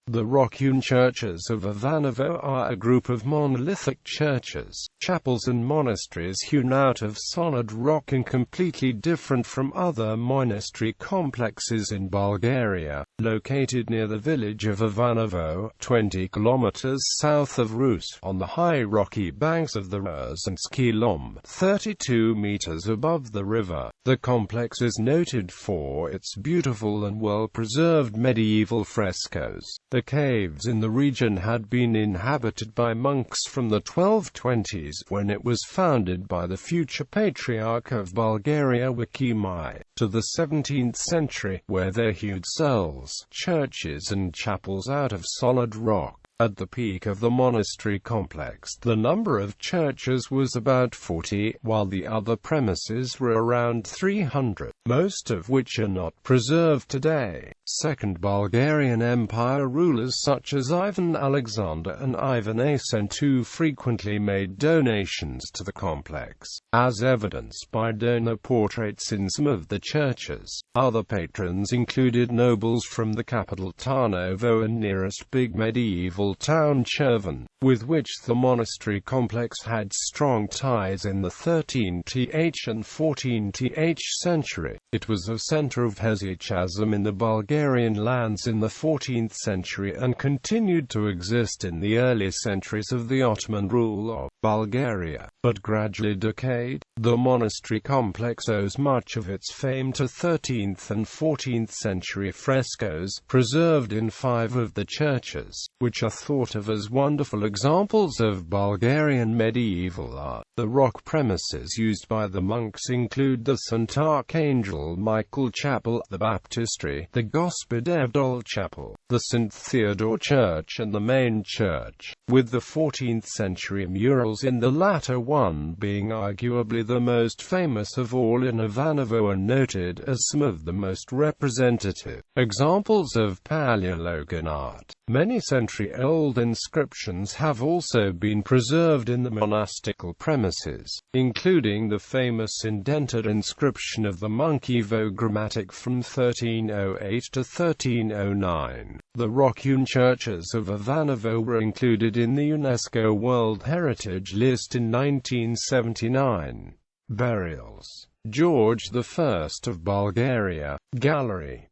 The Rock-hewn Churches of Ivanovo are a group of monolithic churches, chapels and monasteries hewn out of solid rock and completely different from other monastery complexes in Bulgaria, located near the village of Ivanovo, 20 kilometers south of Rousse, on the high rocky banks of the Rusenski Lom, 32 meters above the river. The complex is noted for its beautiful and well-preserved medieval frescoes. The caves in the region had been inhabited by monks from the 1220s, when it was founded by the future Patriarch of Bulgaria Joachim, to the 17th century, where they hewed cells, churches and chapels out of solid rock. At the peak of the monastery complex, the number of churches was about 40, while the other premises were around 300, most of which are not preserved today. Second Bulgarian Empire rulers such as Ivan Alexander and Ivan II frequently made donations to the complex, as evidenced by donor portraits in some of the churches. Other patrons included nobles from the capital Tarnovo and nearest big medieval town Cherven, with which the monastery complex had strong ties in the 13th and 14th century. It was a center of hesychasm in the Bulgarian lands in the 14th century and continued to exist in the early centuries of the Ottoman rule of Bulgaria, but gradually decayed. The monastery complex owes much of its fame to 13th and 14th century frescoes, preserved in 5 of the churches, which are thought of as wonderful examples of Bulgarian medieval art. The rock premises used by the monks include the St. Archangel Michael Chapel, the Baptistery, the Gospodevdol Chapel, the St. Theodore Church and the main church, with the 14th century murals in the latter one being arguably the most famous of all in Ivanovo and noted as some of the most representative examples of Paleologan art. Many century-old inscriptions have also been preserved in the monastical premises, including the famous indented inscription of the monk Ivo Grammatic from 1308 to 1309. The Rock-hewn Churches of Ivanovo were included in the UNESCO World Heritage List in 1979. Burials. George I of Bulgaria. Gallery.